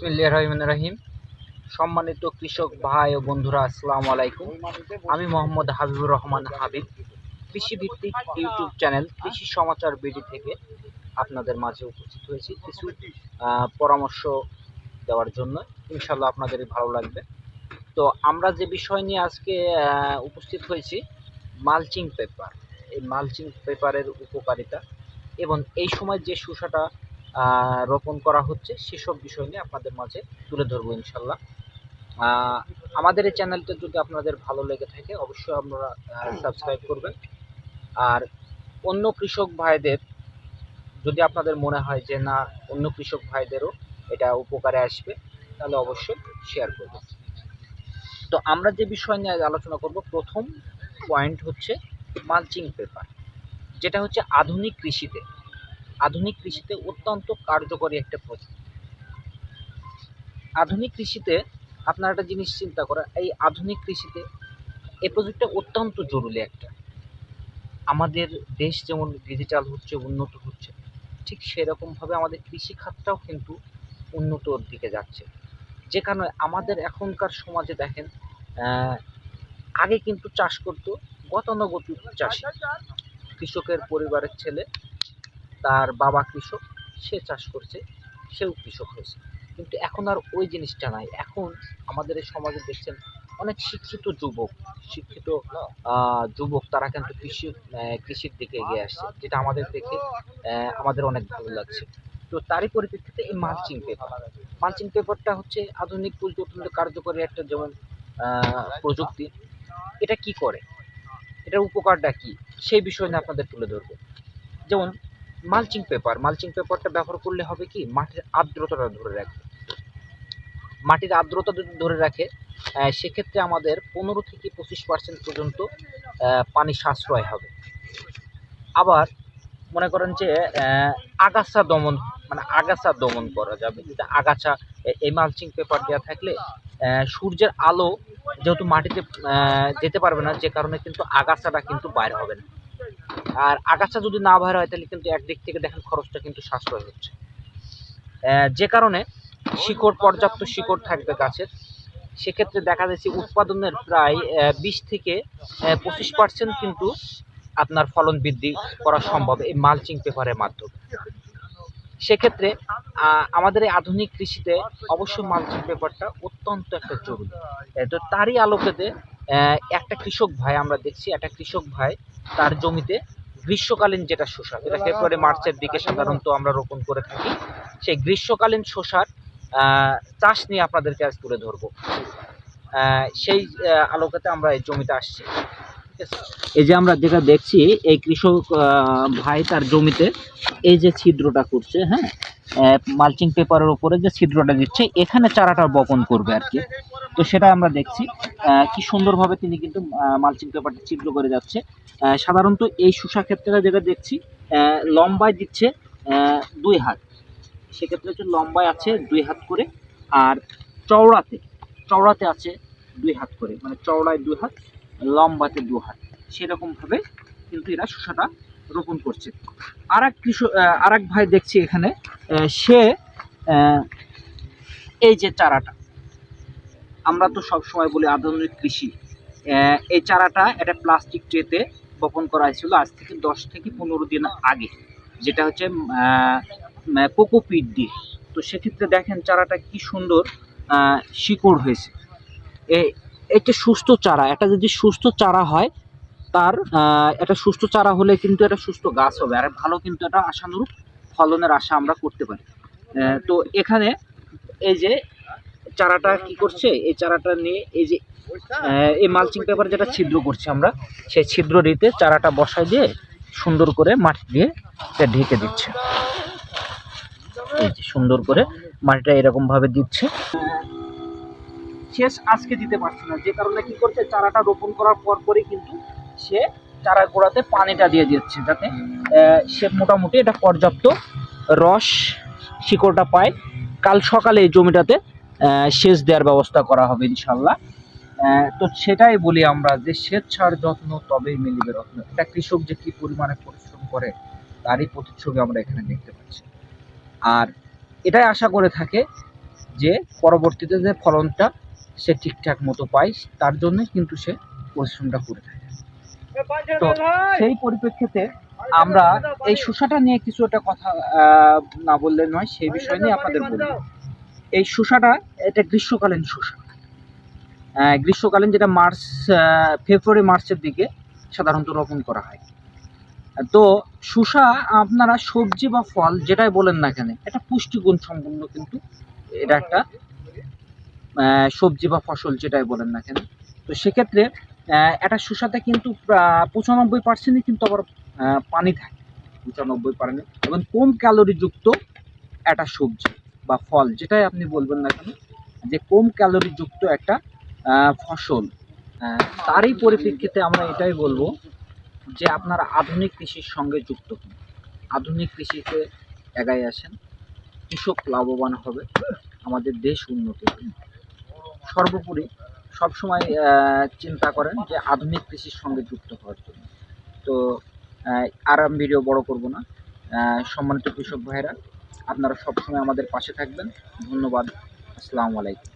বিসমিল্লাহির রহমানির রহিম। সম্মানিত কৃষক ভাই ও বন্ধুরা, আসসালামু আলাইকুম। আমি মোহাম্মদ হাবিবুর রহমান হাবিব, কৃষিভিত্তিক ইউটিউব চ্যানেল কৃষি সমাচার বিডি থেকে আপনাদের মাঝে উপস্থিত হয়েছি কিছু পরামর্শ দেওয়ার জন্য। ইনশাল্লাহ আপনাদের ভালো লাগবে। তো আমরা যে বিষয় নিয়ে আজকে উপস্থিত হয়েছি, মালচিং পেপার। এই মালচিং পেপারের উপকারিতা এবং এই সময় যে শসাটা রোপণ করা হচ্ছে সেসব বিষয় নিয়ে আপনাদের মাঝে তুলে ধরবো ইনশাল্লাহ। আমাদের এই চ্যানেলটা যদি আপনাদের ভালো লেগে থাকে অবশ্যই আপনারা সাবস্ক্রাইব করবেন। আর অন্য কৃষক ভাইদের যদি আপনাদের মনে হয় যে না, অন্য কৃষক ভাইদেরও এটা উপকারে আসবে, তাহলে অবশ্যই শেয়ার করবেন। তো আমরা যে বিষয় নিয়ে আলোচনা করব, প্রথম পয়েন্ট হচ্ছে মালচিং পেপার, যেটা হচ্ছে আধুনিক কৃষিতে অত্যন্ত কার্যকরী একটা প্রযুক্তি। আধুনিক কৃষিতে আপনার একটা জিনিস চিন্তা করা, এই আধুনিক কৃষিতে এই প্রযুক্তিটা অত্যন্ত জরুরি একটা। আমাদের দেশ যেমন ডিজিটাল হচ্ছে, উন্নত হচ্ছে, ঠিক সেরকমভাবে আমাদের কৃষি খাতটাও কিন্তু উন্নতর দিকে যাচ্ছে। যে কারণে আমাদের এখনকার সমাজে দেখেন, আগে কিন্তু চাষ করতো গতানুগতিক চাষি, কৃষকের পরিবারের ছেলে, তার বাবা কৃষক, সে চাষ করছে, সেও কৃষক হয়েছে। কিন্তু এখন আর ওই জিনিসটা নাই। এখন আমাদের এই সমাজে দেখছেন অনেক শিক্ষিত যুবক তারা কিন্তু কৃষির দিকে এগিয়ে আসছে, যেটা আমাদের দেখে আমাদের অনেক ভালো লাগছে। তো তারই পরিপ্রেক্ষিতে এই মালচিং পেপারটা হচ্ছে আধুনিক প্রযুক্তি, অত্যন্ত কার্যকরী একটা যেমন প্রযুক্তি। এটা কি করে, এটার উপকারটা কি, সেই বিষয় নিয়ে আপনাদের তুলে ধরবো। যেমন মালচিং পেপারটা ব্যবহার করলে হবে কি, মাটির আর্দ্রতাটা ধরে রাখবে। মাটির আর্দ্রতা যদি ধরে রাখে, সেক্ষেত্রে আমাদের 15 থেকে 25% পর্যন্ত পানি সাশ্রয় হবে। আবার মনে করেন যে আগাছা দমন করা যাবে। আগাছা এই মালচিং পেপার দেওয়া থাকলে সূর্যের আলো যেহেতু মাটিতে যেতে পারবে না, যে কারণে কিন্তু আগাছাটা কিন্তু বাইরে হবে না। আর আগাছা যদি না বাইরে হয় তাহলে কিন্তু একদিক থেকে দেখেন খরচটা কিন্তু সাশ্রয় হচ্ছে। যে কারণে পর্যাপ্ত শিকড় থাকবে গাছের। সেক্ষেত্রে দেখা যাচ্ছে উৎপাদনের প্রায় 20 থেকে 25% কিন্তু আপনার ফলন বৃদ্ধি করা সম্ভব এই মালচিং পেপারের মাধ্যমে। সেক্ষেত্রে আমাদের এই আধুনিক কৃষিতে অবশ্যই মালচিং পেপারটা অত্যন্ত একটা জরুরি। তো তারই আলোকেতে একটা কৃষক ভাই তার জমিতে গ্রীষ্মকালীন যেটা শসা, যেটা ফেব্রুয়ারি মার্চের দিকে সাধারণত আমরা রোপণ করে থাকি, সেই গ্রীষ্মকালীন শসার চাষ নিয়ে আপনাদেরকে আজ তুলে ধরবো। সেই আলোকেতে আমরা এই জমিতে আসছি। এই যে আমরা যেটা দেখছি, এই কৃষক ভাই তার জমিতে এই যে ছিদ্রটা করছে, হ্যাঁ, মালচিং পেপারের উপরে যে ছিদ্রটা দিচ্ছে, এখানে চারাটা বপন করবে আর কি। তো সেটা আমরা দেখছি কি সুন্দরভাবে তিনি কিন্তু মালচিং পেপারটা ছিদ্র করে যাচ্ছে। সাধারণত এই শসা ক্ষেত্রে যেটা দেখছি, লম্বায় দিচ্ছে 2 হাত, সেক্ষেত্রে হচ্ছে লম্বায় আছে 2 হাত করে, আর চওড়াতে আছে 2 হাত করে, মানে চওড়ায় 2 হাত, লম্বাতে 2 হাত, সেরকম ভাবে কিন্তু এরা শসাটা রোপণ করছে। আর এক ভাই দেখছি এখানে, সে এই যে চারাটা, আমরা তো সব সময় বলি আধুনিক কৃষি, এই চারাটা একটা প্লাস্টিক ট্রেতে বপন করা হয়েছিল আজ থেকে 10 থেকে 15 দিন আগে, যেটা হচ্ছে কোকোপিট দিয়ে। তো সেক্ষেত্রে দেখেন চারাটা কি সুন্দর শিকড় হয়েছে। একটা সুস্থ চারা, একটা যদি সুস্থ চারা হয়, তার একটা সুস্থ চারা হলে কিন্তু একটা সুস্থ গাছ হবে, আর ভালো কিন্তু একটা আশানুরূপ ফলনের আশা আমরা করতে পারি। তো এখানে এই যে চারাটা কি করছে, এই চারাটা নিয়ে এই যে এই মালচিং পেপার যেটা ছিদ্র করছে আমরা, সেই ছিদ্র দিতে চারাটা বসায় দিয়ে সুন্দর করে মাটি দিয়ে ঢেকে দিচ্ছে। এই যে সুন্দর করে মাটিটা এরকম ভাবে দিচ্ছে। শেষ আজকে দিতে পারছে না, যে কারণে কি করছে, চারাটা রোপণ করার পরই কিন্তু সে চারা গোড়াতে পানিটা দিয়ে দিচ্ছে, যাতে সে মোটামুটি এটা পর্যাপ্ত রস শিকড়টা পায়। কাল সকালে এই জমিটাতে সেচ দেওয়ার ব্যবস্থা করা হবে ইনশাল্লাহ। তো সেটাই বলি আমরা, যে স্বেচ্ছার যত্ন তবেই মিলিবে রত্ন। এটা কৃষক যে কি পরিমাণে পরিশ্রম করে তারই প্রতিচ্ছবি আমরা এখানে দেখতে পাচ্ছি। আর এটাই আশা করে থাকে যে পরবর্তীতে যে ফলনটা সে ঠিকঠাক মতো পায়, তার জন্য কিন্তু সে পরিশ্রমটা করে থাকে। তো সেই পরিপ্রেক্ষিতে আমরা এই শসাটা নিয়ে কিছু একটা কথা না বললে নয়, সেই বিষয় নিয়ে আপনাদের বলবো। এই শসাটা এটা গ্রীষ্মকালীন শসা, গ্রীষ্মকালীন যেটা ফেব্রুয়ারি মার্চের দিকে সাধারণত রোপণ করা হয়। তো শসা আপনারা সবজি বা ফল যেটাই বলেন না কেন, এটা পুষ্টিগুণ সম্পন্ন, কিন্তু এটা একটা সবজি বা ফসল যেটাই বলেন না কেন। তো সেক্ষেত্রে একটা শসাতে কিন্তু 95% কিন্তু আবার পানি থাকে, 95% এবং কম ক্যালোরি যুক্ত একটা সবজি বা ফল যেটাই আপনি বলবেন না কেন, যে কম ক্যালোরি যুক্ত একটা ফসল। তারই পরিপ্রেক্ষিতে আমরা এটাই বলবো যে আপনারা আধুনিক কৃষির সঙ্গে যুক্ত হন, আধুনিক কৃষিতে এগাই আসেন, কৃষক লাভবান হবে, আমাদের দেশ উন্নতি হবে। সর্বোপরি সবসময় চিন্তা করেন যে আধুনিক কৃষির সঙ্গে যুক্ত হওয়ার জন্য। তো আর আমি ভিডিও বড় করব না। সম্মানিত কৃষক ভাইয়েরা, আপনারা সবসময় আমাদের পাশে থাকবেন। ধন্যবাদ। আসসালামু আলাইকুম।